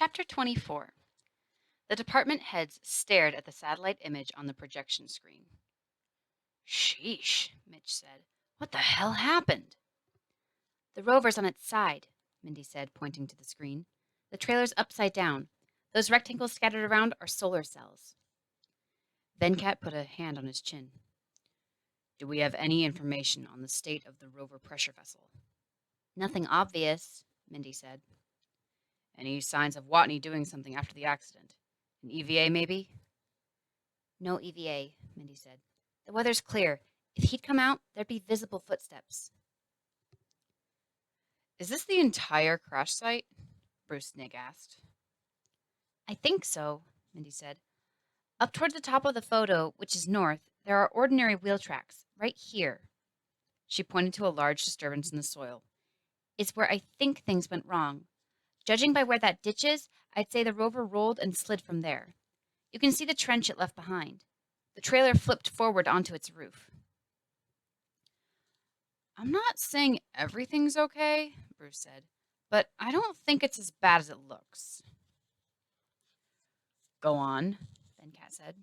Chapter 24. The department heads stared at the satellite image on the projection screen. Sheesh, Mitch said. What the hell happened? The rover's on its side, Mindy said, pointing to the screen. The trailer's upside down. Those rectangles scattered around are solar cells. Venkat put a hand on his chin. Do we have any information on the state of the rover pressure vessel? Nothing obvious, Mindy said. Any signs of Watney doing something after the accident? An EVA, maybe? No EVA, Mindy said. The weather's clear. If he'd come out, there'd be visible footsteps. Is this the entire crash site? Bruce Nigg asked. I think so, Mindy said. Up toward the top of the photo, which is north, there are ordinary wheel tracks, right here. She pointed to a large disturbance in the soil. It's where I think things went wrong. Judging by where that ditch is, I'd say the rover rolled and slid from there. You can see the trench it left behind. The trailer flipped forward onto its roof. I'm not saying everything's okay, Bruce said, but I don't think it's as bad as it looks. Go on, Venkat said.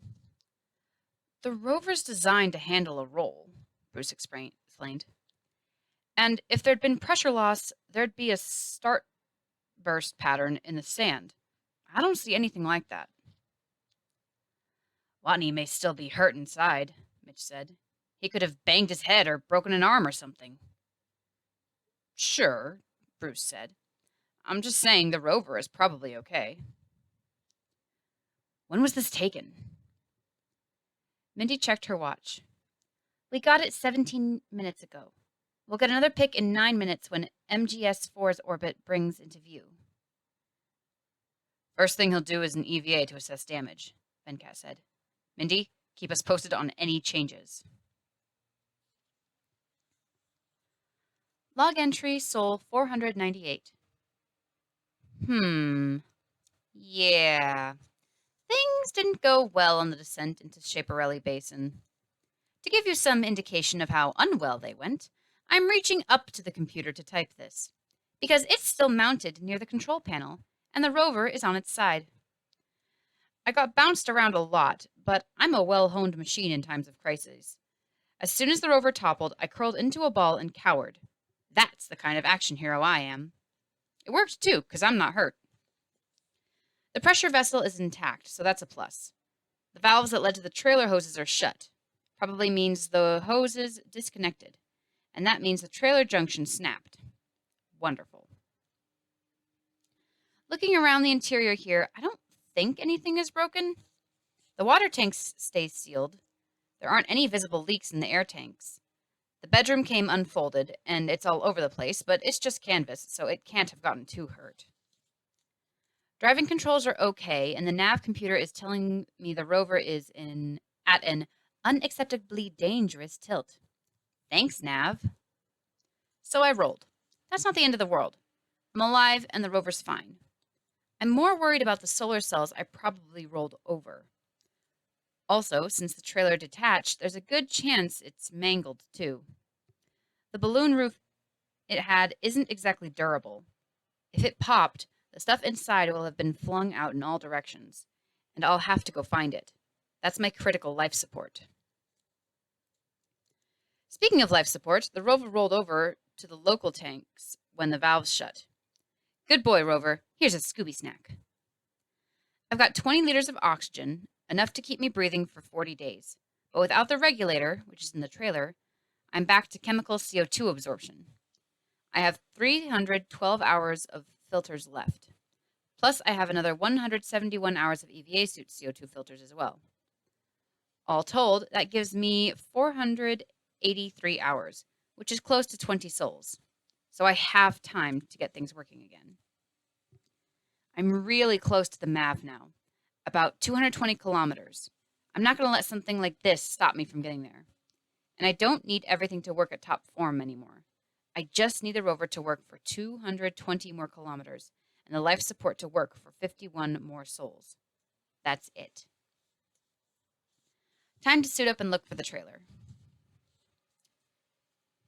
The rover's designed to handle a roll, Bruce explained. And if there'd been pressure loss, there'd be a start burst pattern in the sand. I don't see anything like that. Watney may still be hurt inside, Mitch said. He could have banged his head or broken an arm or something. Sure, Bruce said. I'm just saying the rover is probably okay. When was this taken? Mindy checked her watch. We got it 17 minutes ago. We'll get another pic in 9 minutes when MGS-4's orbit brings into view. First thing he'll do is an EVA to assess damage, Venkat said. Mindy, keep us posted on any changes. Log entry Sol 498. Yeah. Things didn't go well on the descent into Schiaparelli Basin. To give you some indication of how unwell they went, I'm reaching up to the computer to type this, because it's still mounted near the control panel, and the rover is on its side. I got bounced around a lot, but I'm a well-honed machine in times of crisis. As soon as the rover toppled, I curled into a ball and cowered. That's the kind of action hero I am. It worked too, because I'm not hurt. The pressure vessel is intact, so that's a plus. The valves that led to the trailer hoses are shut. Probably means the hoses disconnected. And that means the trailer junction snapped. Wonderful. Looking around the interior here, I don't think anything is broken. The water tanks stay sealed. There aren't any visible leaks in the air tanks. The bedroom came unfolded, and it's all over the place, but it's just canvas, so it can't have gotten too hurt. Driving controls are okay, and the nav computer is telling me the rover is at an unacceptably dangerous tilt. Thanks, nav. So I rolled. That's not the end of the world. I'm alive, and the rover's fine. I'm more worried about the solar cells I probably rolled over. Also, since the trailer detached, there's a good chance it's mangled, too. The balloon roof it had isn't exactly durable. If it popped, the stuff inside will have been flung out in all directions, and I'll have to go find it. That's my critical life support. Speaking of life support, the rover rolled over to the local tanks when the valves shut. Good boy, rover. Here's a Scooby snack. I've got 20 liters of oxygen, enough to keep me breathing for 40 days. But without the regulator, which is in the trailer, I'm back to chemical CO2 absorption. I have 312 hours of filters left. Plus, I have another 171 hours of EVA suit CO2 filters as well. All told, that gives me 483 hours, which is close to 20 sols. So I have time to get things working again. I'm really close to the MAV now, about 220 kilometers. I'm not going to let something like this stop me from getting there. And I don't need everything to work at top form anymore. I just need the rover to work for 220 more kilometers and the life support to work for 51 more sols. That's it. Time to suit up and look for the trailer.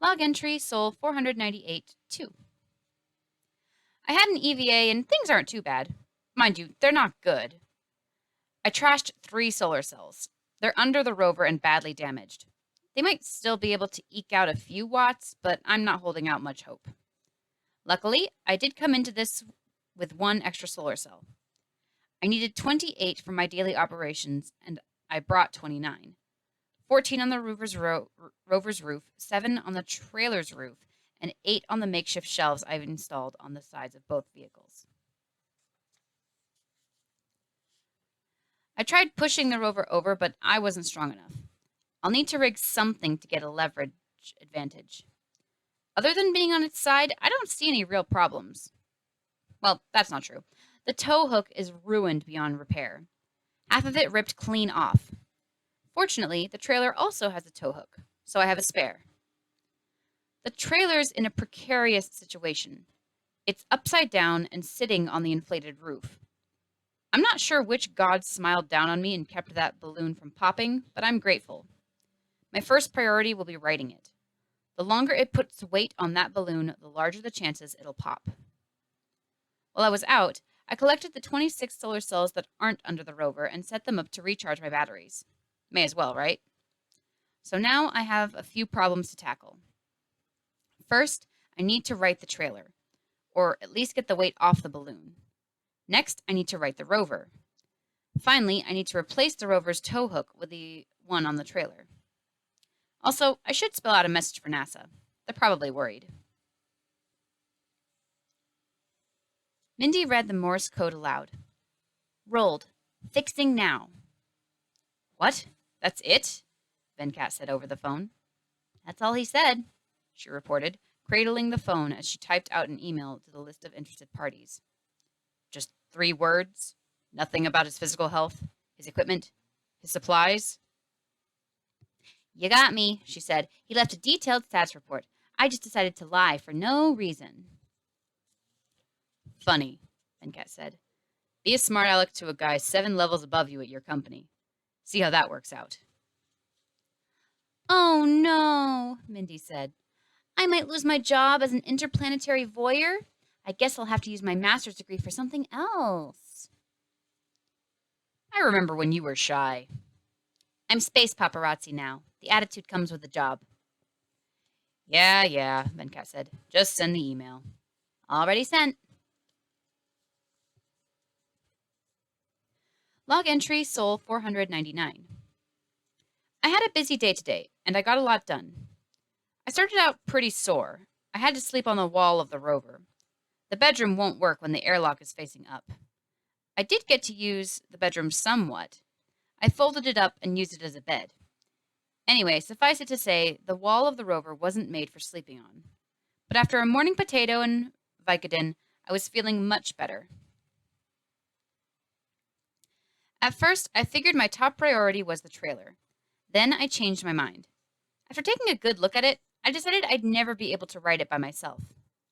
Log entry Sol 498-2. I had an EVA and things aren't too bad. Mind you, they're not good. I trashed 3 solar cells. They're under the rover and badly damaged. They might still be able to eke out a few watts, but I'm not holding out much hope. Luckily, I did come into this with 1 extra solar cell. I needed 28 for my daily operations, and I brought 29. 14 on the rover's roof, 7 on the trailer's roof, and 8 on the makeshift shelves I've installed on the sides of both vehicles. I tried pushing the rover over, but I wasn't strong enough. I'll need to rig something to get a leverage advantage. Other than being on its side, I don't see any real problems. Well, that's not true. The tow hook is ruined beyond repair. Half of it ripped clean off. Fortunately, the trailer also has a tow hook, so I have a spare. The trailer's in a precarious situation. It's upside down and sitting on the inflated roof. I'm not sure which god smiled down on me and kept that balloon from popping, but I'm grateful. My first priority will be righting it. The longer it puts weight on that balloon, the larger the chances it'll pop. While I was out, I collected the 26 solar cells that aren't under the rover and set them up to recharge my batteries. May as well, right? So now I have a few problems to tackle. First, I need to right the trailer, or at least get the weight off the balloon. Next, I need to right the rover. Finally, I need to replace the rover's tow hook with the one on the trailer. Also, I should spell out a message for NASA. They're probably worried. Mindy read the Morse code aloud. Rolled. Fixing now. What? That's it? Venkat said over the phone. That's all he said, she reported, cradling the phone as she typed out an email to the list of interested parties. Just 3 words? Nothing about his physical health, his equipment, his supplies? You got me, she said. He left a detailed stats report. I just decided to lie for no reason. Funny, Venkat said. Be a smart aleck to a guy 7 levels above you at your company. See how that works out. Oh no, Mindy said. I might lose my job as an interplanetary voyeur. I guess I'll have to use my master's degree for something else. I remember when you were shy. I'm space paparazzi now. The attitude comes with the job. Yeah, Venkat said. Just send the email. Already sent. Log entry Sol 499. I had a busy day today, and I got a lot done. I started out pretty sore. I had to sleep on the wall of the rover. The bedroom won't work when the airlock is facing up. I did get to use the bedroom somewhat. I folded it up and used it as a bed. Anyway, suffice it to say, the wall of the rover wasn't made for sleeping on. But after a morning potato and Vicodin, I was feeling much better. At first, I figured my top priority was the trailer. Then I changed my mind. After taking a good look at it, I decided I'd never be able to ride it by myself.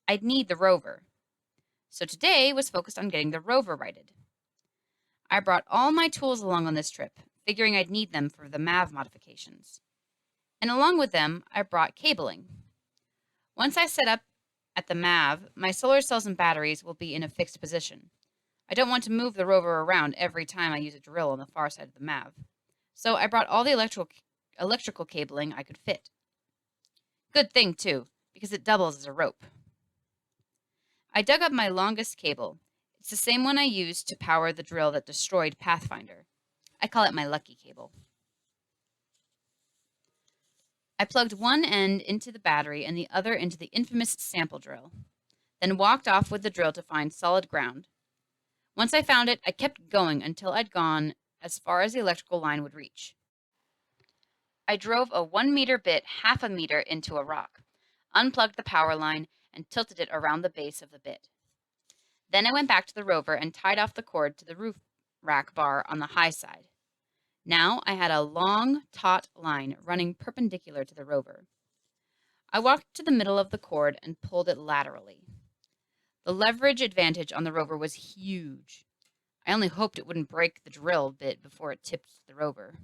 I'd need the rover. So today was focused on getting the rover righted. I brought all my tools along on this trip, figuring I'd need them for the MAV modifications. And along with them, I brought cabling. Once I set up at the MAV, my solar cells and batteries will be in a fixed position. I don't want to move the rover around every time I use a drill on the far side of the MAV. So I brought all the electrical cabling I could fit. Good thing, too, because it doubles as a rope. I dug up my longest cable. It's the same one I used to power the drill that destroyed Pathfinder. I call it my lucky cable. I plugged one end into the battery and the other into the infamous sample drill, then walked off with the drill to find solid ground. Once I found it, I kept going until I'd gone as far as the electrical line would reach. I drove a 1-meter bit half a meter into a rock, unplugged the power line, and tilted it around the base of the bit. Then I went back to the rover and tied off the cord to the roof rack bar on the high side. Now I had a long, taut line running perpendicular to the rover. I walked to the middle of the cord and pulled it laterally. The leverage advantage on the rover was huge. I only hoped it wouldn't break the drill bit before it tipped the rover.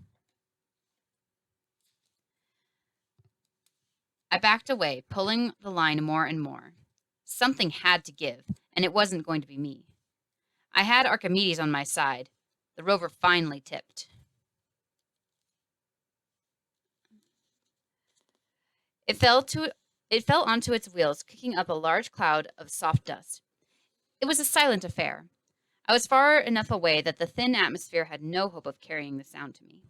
I backed away, pulling the line more and more. Something had to give, and it wasn't going to be me. I had Archimedes on my side. The rover finally tipped. It fell onto its wheels, kicking up a large cloud of soft dust. It was a silent affair. I was far enough away that the thin atmosphere had no hope of carrying the sound to me.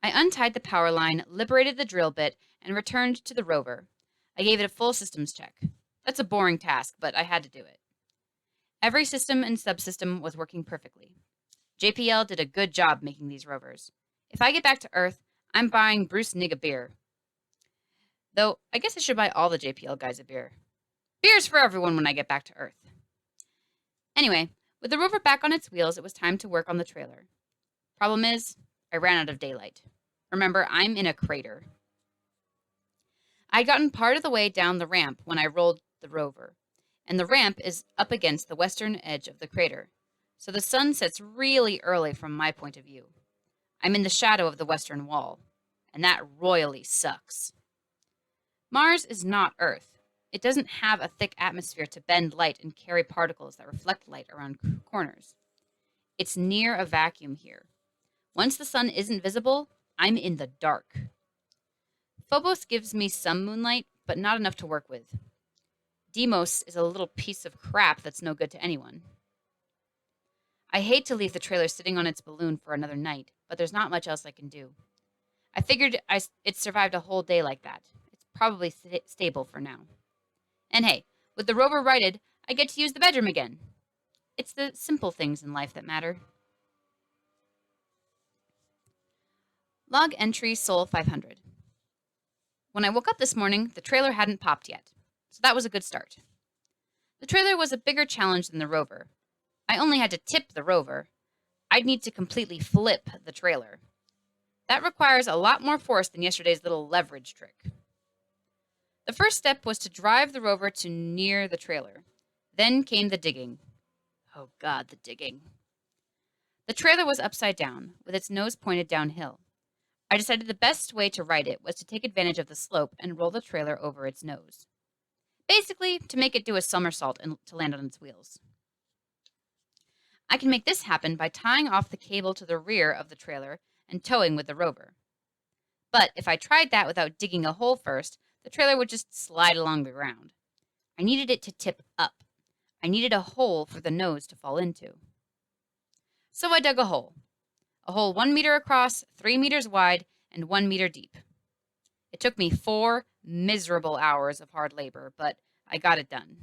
I untied the power line, liberated the drill bit, and returned to the rover. I gave it a full systems check. That's a boring task, but I had to do it. Every system and subsystem was working perfectly. JPL did a good job making these rovers. If I get back to Earth, I'm buying Bruce Nig a beer. Though, I guess I should buy all the JPL guys a beer. Beers for everyone when I get back to Earth. Anyway, with the rover back on its wheels, it was time to work on the trailer. Problem is, I ran out of daylight. Remember, I'm in a crater. I'd gotten part of the way down the ramp when I rolled the rover, and the ramp is up against the western edge of the crater, so the sun sets really early from my point of view. I'm in the shadow of the western wall, and that royally sucks. Mars is not Earth. It doesn't have a thick atmosphere to bend light and carry particles that reflect light around corners. It's near a vacuum here. Once the sun isn't visible, I'm in the dark. Phobos gives me some moonlight, but not enough to work with. Deimos is a little piece of crap that's no good to anyone. I hate to leave the trailer sitting on its balloon for another night, but there's not much else I can do. I figured it survived a whole day like that. It's probably stable for now. And hey, with the rover righted, I get to use the bedroom again. It's the simple things in life that matter. Log entry Sol 500. When I woke up this morning, the trailer hadn't popped yet, so that was a good start. The trailer was a bigger challenge than the rover. I only had to tip the rover. I'd need to completely flip the trailer. That requires a lot more force than yesterday's little leverage trick. The first step was to drive the rover to near the trailer. Then came the digging. Oh God, the digging. The trailer was upside down, with its nose pointed downhill. I decided the best way to right it was to take advantage of the slope and roll the trailer over its nose. Basically, to make it do a somersault and to land on its wheels. I can make this happen by tying off the cable to the rear of the trailer and towing with the rover. But if I tried that without digging a hole first, the trailer would just slide along the ground. I needed it to tip up. I needed a hole for the nose to fall into. So I dug a hole. A hole 1 meter across, 3 meters wide, and 1 meter deep. It took me 4 miserable hours of hard labor, but I got it done.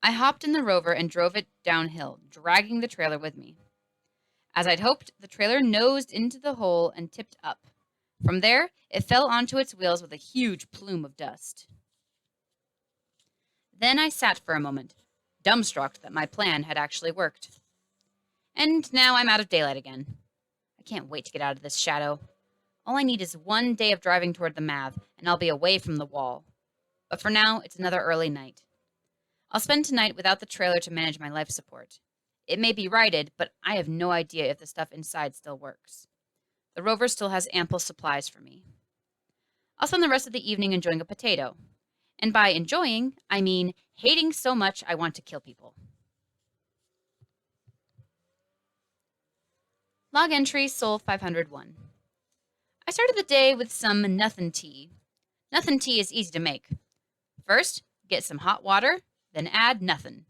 I hopped in the rover and drove it downhill, dragging the trailer with me. As I'd hoped, the trailer nosed into the hole and tipped up. From there, it fell onto its wheels with a huge plume of dust. Then I sat for a moment, dumbstruck that my plan had actually worked. And now I'm out of daylight again. I can't wait to get out of this shadow. All I need is 1 day of driving toward the MAV, and I'll be away from the wall. But for now, it's another early night. I'll spend tonight without the trailer to manage my life support. It may be righted, but I have no idea if the stuff inside still works. The rover still has ample supplies for me. I'll spend the rest of the evening enjoying a potato. And by enjoying, I mean hating so much I want to kill people. Log entry Sol 501. I started the day with some nothin' tea. Nothin' tea is easy to make. First, get some hot water, then add nothin'.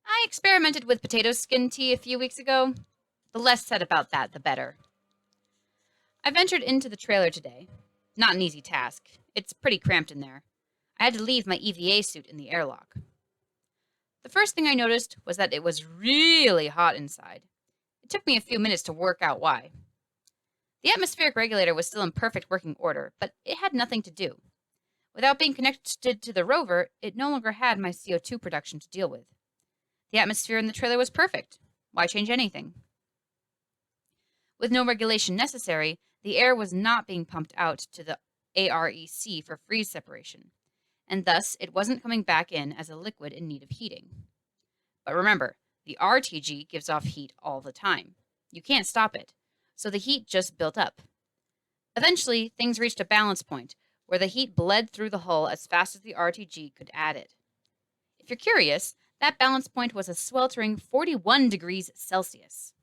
I experimented with potato skin tea a few weeks ago. The less said about that, the better. I ventured into the trailer today. Not an easy task. It's pretty cramped in there. I had to leave my EVA suit in the airlock. The first thing I noticed was that it was really hot inside. It took me a few minutes to work out why. The atmospheric regulator was still in perfect working order, but it had nothing to do. Without being connected to the rover, it no longer had my CO2 production to deal with. The atmosphere in the trailer was perfect. Why change anything? With no regulation necessary, the air was not being pumped out to the AREC for freeze separation, and thus it wasn't coming back in as a liquid in need of heating. But remember, the RTG gives off heat all the time. You can't stop it, so the heat just built up. Eventually, things reached a balance point where the heat bled through the hull as fast as the RTG could add it. If you're curious, That balance point was a sweltering 41 degrees Celsius.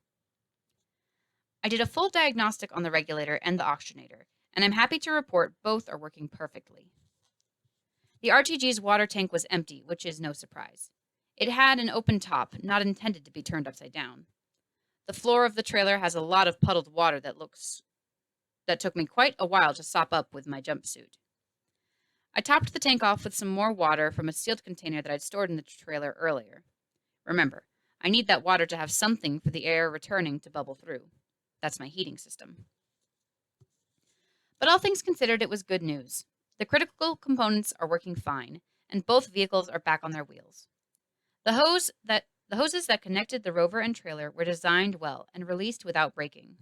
I did a full diagnostic on the regulator and the oxygenator, and I'm happy to report both are working perfectly. The RTG's water tank was empty, which is no surprise. It had an open top, not intended to be turned upside down. The floor of the trailer has a lot of puddled water that took me quite a while to sop up with my jumpsuit. I topped the tank off with some more water from a sealed container that I'd stored in the trailer earlier. Remember, I need that water to have something for the air returning to bubble through. That's my heating system. But all things considered, it was good news. The critical components are working fine, and both vehicles are back on their wheels. The hoses that connected the rover and trailer were designed well and released without breaking.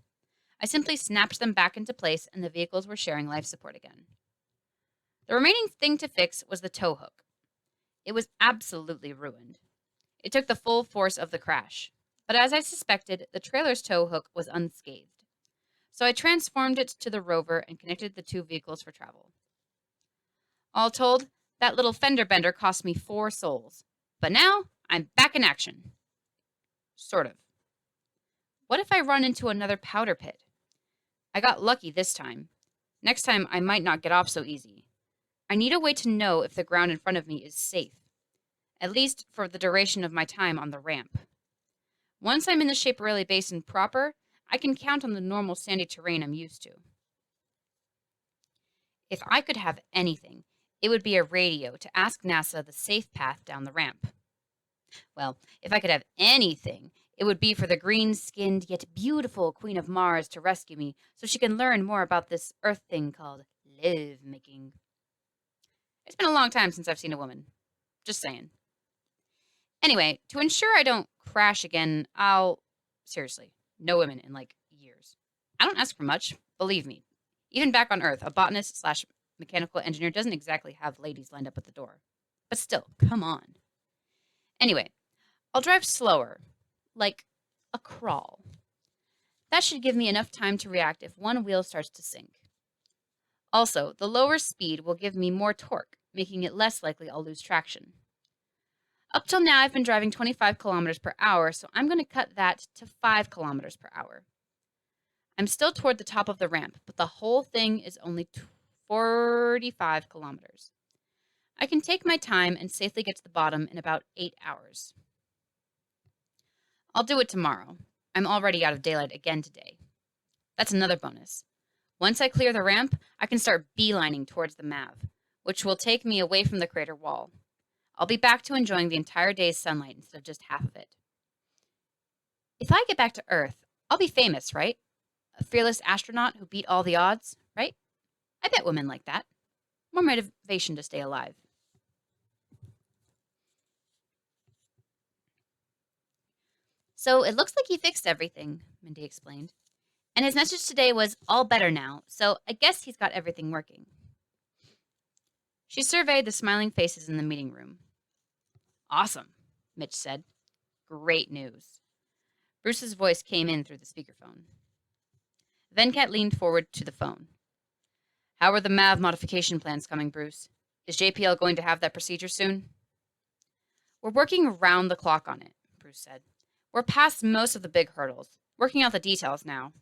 I simply snapped them back into place, and the vehicles were sharing life support again. The remaining thing to fix was the tow hook. It was absolutely ruined. It took the full force of the crash, but as I suspected, the trailer's tow hook was unscathed. So I transformed it to the rover and connected the two vehicles for travel. All told, that little fender bender cost me 4 souls. But now, I'm back in action. Sort of. What if I run into another powder pit? I got lucky this time. Next time, I might not get off so easy. I need a way to know if the ground in front of me is safe, at least for the duration of my time on the ramp. Once I'm in the Schiaparelli Basin proper, I can count on the normal sandy terrain I'm used to. If I could have anything, it would be a radio to ask NASA the safe path down the ramp. Well, if I could have anything, it would be for the green-skinned yet beautiful Queen of Mars to rescue me so she can learn more about this Earth thing called love-making. It's been a long time since I've seen a woman. Just saying. Anyway, to ensure I don't crash again, seriously, no women in years. I don't ask for much, believe me. Even back on Earth, a botanist/mechanical engineer doesn't exactly have ladies lined up at the door. But still, come on. Anyway, I'll drive slower, like a crawl. That should give me enough time to react if one wheel starts to sink. Also, the lower speed will give me more torque, making it less likely I'll lose traction. Up till now, I've been driving 25 kilometers per hour, so I'm going to cut that to 5 kilometers per hour. I'm still toward the top of the ramp, but the whole thing is only 45 kilometers. I can take my time and safely get to the bottom in about 8 hours. I'll do it tomorrow. I'm already out of daylight again today. That's another bonus. Once I clear the ramp, I can start beelining towards the MAV, which will take me away from the crater wall. I'll be back to enjoying the entire day's sunlight instead of just half of it. If I get back to Earth, I'll be famous, right? A fearless astronaut who beat all the odds, right? I bet women like that. More motivation to stay alive. So it looks like he fixed everything, Mindy explained. And his message today was all better now, so I guess he's got everything working. She surveyed the smiling faces in the meeting room. Awesome, Mitch said. Great news. Bruce's voice came in through the speakerphone. Venkat leaned forward to the phone. How are the MAV modification plans coming, Bruce? Is JPL going to have that procedure soon? We're working around the clock on it, Bruce said. We're past most of the big hurdles, working out the details now.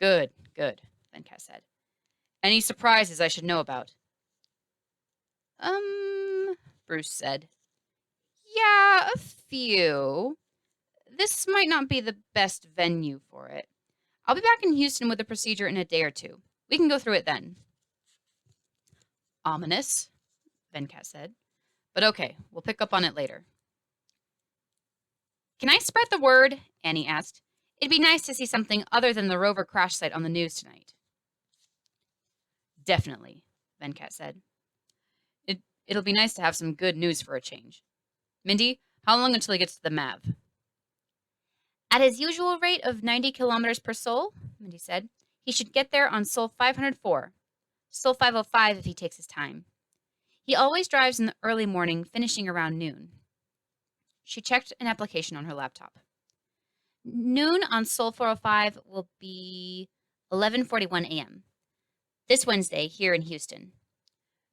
Good, Venkat said. Any surprises I should know about? Bruce said. Yeah, a few. This might not be the best venue for it. I'll be back in Houston with the procedure in a day or two. We can go through it then. Ominous, Venkat said. But okay, we'll pick up on it later. Can I spread the word? Annie asked. It'd be nice to see something other than the rover crash site on the news tonight. Definitely, Venkat said. It'll be nice to have some good news for a change. Mindy, how long until he gets to the MAV? At his usual rate of 90 kilometers per sol, Mindy said, he should get there on sol 504. Sol 505 if he takes his time. He always drives in the early morning, finishing around noon. She checked an application on her laptop. Noon on sol 405 will be 11:41 a.m. This Wednesday here in Houston.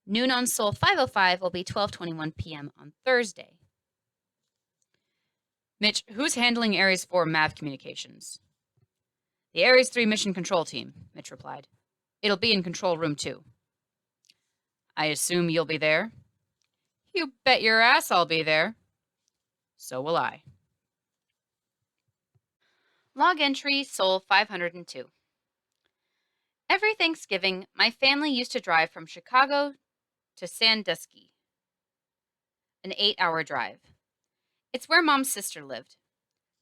Noon on sol 505 will be 12:21 p.m. on Thursday. Mitch, who's handling Ares 4 MAV communications? The Ares 3 mission control team, Mitch replied. It'll be in control room 2. I assume you'll be there? You bet your ass I'll be there. So will I. Log entry Sol 502. Every Thanksgiving, my family used to drive from Chicago to Sandusky, an 8-hour drive. It's where Mom's sister lived.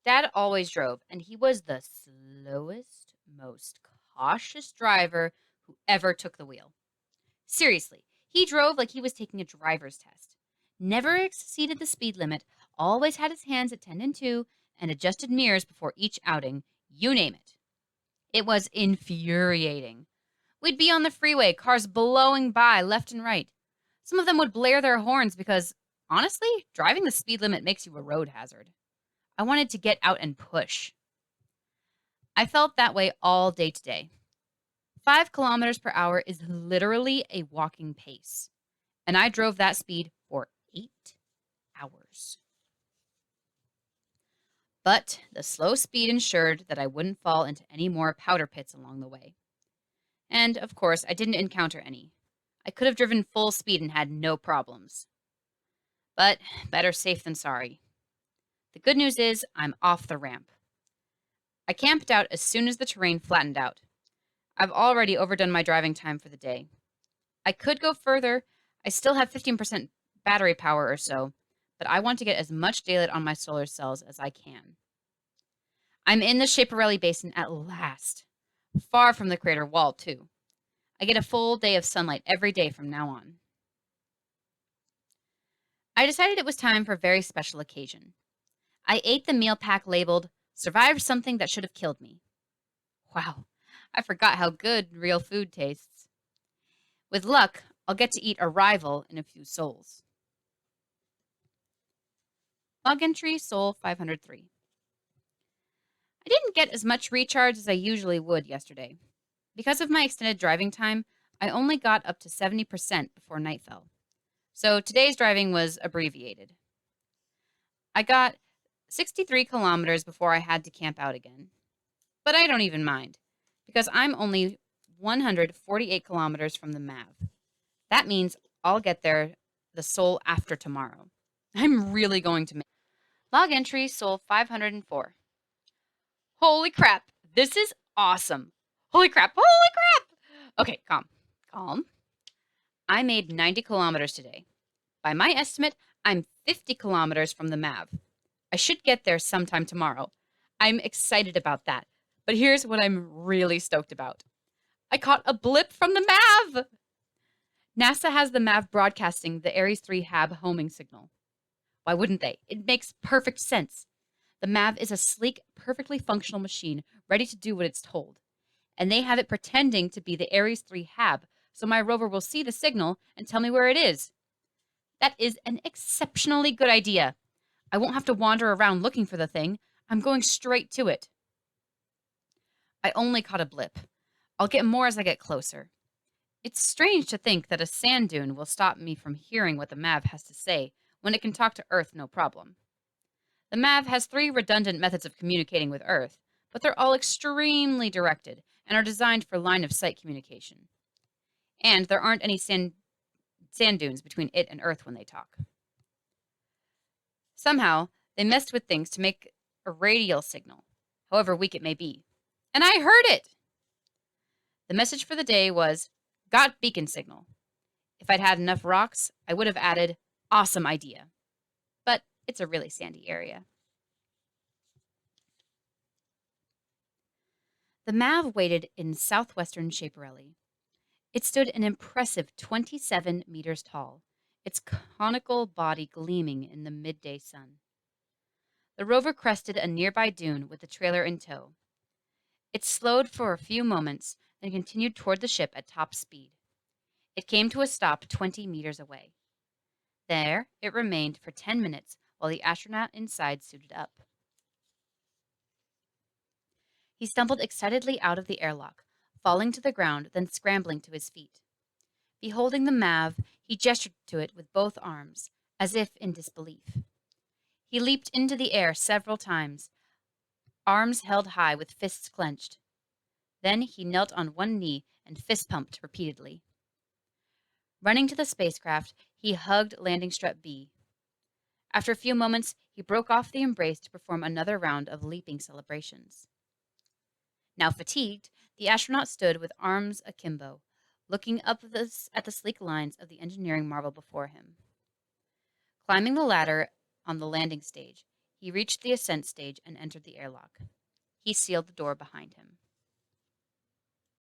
Dad always drove, and he was the slowest, most cautious driver who ever took the wheel. Seriously, he drove like he was taking a driver's test. Never exceeded the speed limit, always had his hands at 10 and 2, and adjusted mirrors before each outing, you name it. It was infuriating. We'd be on the freeway, cars blowing by left and right. Some of them would blare their horns because, honestly, driving the speed limit makes you a road hazard. I wanted to get out and push. I felt that way all day today. 5 kilometers per hour is literally a walking pace, and I drove that speed for 8 hours. But the slow speed ensured that I wouldn't fall into any more powder pits along the way. And, of course, I didn't encounter any. I could have driven full speed and had no problems. But better safe than sorry. The good news is I'm off the ramp. I camped out as soon as the terrain flattened out. I've already overdone my driving time for the day. I could go further. I still have 15% battery power or so, but I want to get as much daylight on my solar cells as I can. I'm in the Schiaparelli Basin at last. Far from the crater wall, too. I get a full day of sunlight every day from now on. I decided it was time for a very special occasion. I ate the meal pack labeled, "Survived something that should have killed me." Wow, I forgot how good real food tastes. With luck, I'll get to eat a rival in a few sols. Log entry Sol 503. I didn't get as much recharge as I usually would yesterday. Because of my extended driving time, I only got up to 70% before night fell. So today's driving was abbreviated. I got 63 kilometers before I had to camp out again. But I don't even mind, because I'm only 148 kilometers from the MAV. That means I'll get there the Sol after tomorrow. I'm really going to make. Log entry Sol 504. Holy crap, this is awesome. Holy crap, holy crap. Okay, calm. I made 90 kilometers today. By my estimate, I'm 50 kilometers from the MAV. I should get there sometime tomorrow. I'm excited about that. But here's what I'm really stoked about. I caught a blip from the MAV! NASA has the MAV broadcasting the Ares 3 HAB homing signal. Why wouldn't they? It makes perfect sense. The MAV is a sleek, perfectly functional machine ready to do what it's told. And they have it pretending to be the Ares 3 HAB, so my rover will see the signal and tell me where it is. That is an exceptionally good idea. I won't have to wander around looking for the thing. I'm going straight to it. I only caught a blip. I'll get more as I get closer. It's strange to think that a sand dune will stop me from hearing what the MAV has to say when it can talk to Earth no problem. The MAV has 3 redundant methods of communicating with Earth, but they're all extremely directed and are designed for line-of-sight communication. And there aren't any sand dunes between it and Earth when they talk. Somehow, they messed with things to make a radial signal, however weak it may be. And I heard it! The message for the day was, "Got beacon signal." If I'd had enough rocks, I would have added, "Awesome idea." But it's a really sandy area. The MAV waited in southwestern Schiaparelli. It stood an impressive 27 meters tall, its conical body gleaming in the midday sun. The rover crested a nearby dune with the trailer in tow. It slowed for a few moments, then continued toward the ship at top speed. It came to a stop 20 meters away. There, it remained for 10 minutes while the astronaut inside suited up. He stumbled excitedly out of the airlock, falling to the ground, then scrambling to his feet. Beholding the MAV, he gestured to it with both arms, as if in disbelief. He leaped into the air several times, arms held high with fists clenched. Then he knelt on one knee and fist pumped repeatedly. Running to the spacecraft, he hugged landing strut B. After a few moments, he broke off the embrace to perform another round of leaping celebrations. Now fatigued, the astronaut stood with arms akimbo, looking up at the sleek lines of the engineering marvel before him. Climbing the ladder on the landing stage, he reached the ascent stage and entered the airlock. He sealed the door behind him.